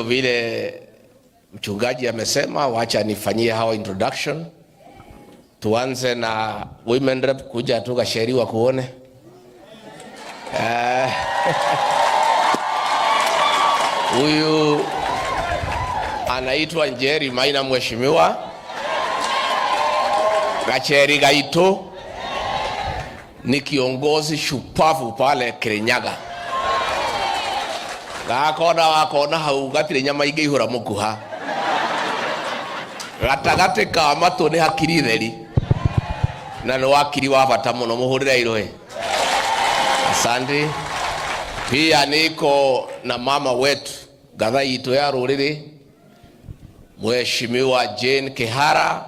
vile mchungaji amesema, wacha nifanyie hawa introduction. Tuanze na women rep, kuja tu Gachagua kuone. Huyu anaitwa Njeri Maina, mheshimiwa Gachagua Gaito, ni kiongozi shupavu pale Kirinyaga. Wakona hau gatire nyama ingi ihura mukuha. Gatagate ka matu ni hakiri theri. Na no wakiri wa bata muno, muhurire iroe. Asante. Pia niko na mama wetu gatha itu ya ruriri, Mheshimiwa Jane Kihara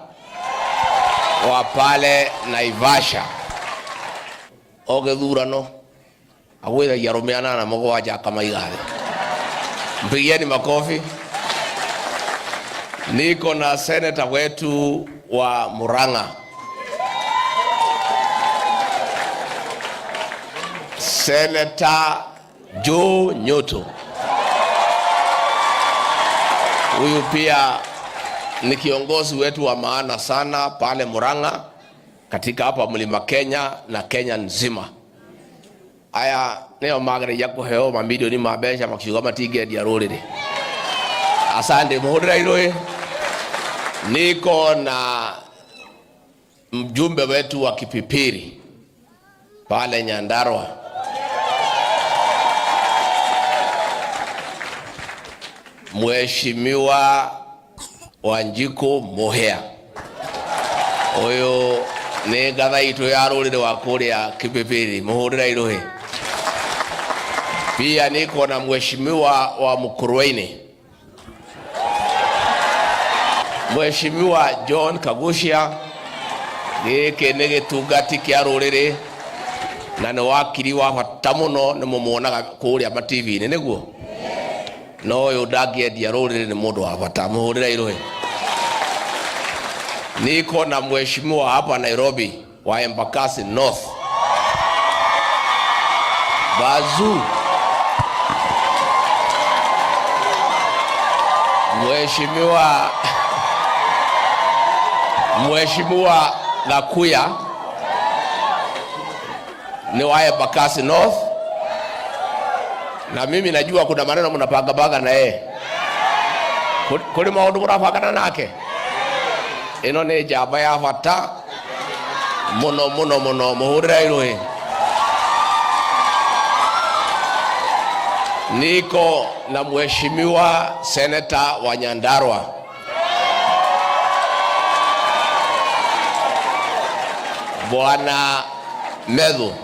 wa pale Naivasha. Ogethurano agwetha yarumeana na mugwanja kama igare. Mpigieni makofi. Niko na senator wetu wa Murang'a, Senator Joe Nyoto. Huyu pia ni kiongozi wetu wa maana sana pale Murang'a, katika hapa Mlima Kenya na Kenya nzima. Aya neo magare yako heo mamilioni mabesha makiuga matige dia ruriri. Asante, muhurira iroe. Niko na mjumbe wetu wa Kipipiri pale Nyandarua, Mheshimiwa Wanjiku Mohea. Huyo ni gatha itu ya ruriri wa kuria Kipipiri, muhurira iroe. Pia niko na mheshimiwa wa Mukurweini, Mheshimiwa John Kagushia. Giki ni gitungati kia ruriri na ni wakiri wa bata muno, ni mumuonaga kuria ma TV ni niguo. No uyu ndangĩendia ruriri ni mundu wa bata, muhurire iroe. Niko na mheshimiwa hapa Nairobi wa Embakasi North, Bazu. Mheshimiwa Gakuya ni wa Embakasi North, na mimi najua kuna maneno mnapanga na yeye. Kuli maundu murapangana nake. Ino ni jamba ya bata muno muhurira iroe. Niko na mheshimiwa Senator wa Nyandarua, Bwana Medhu.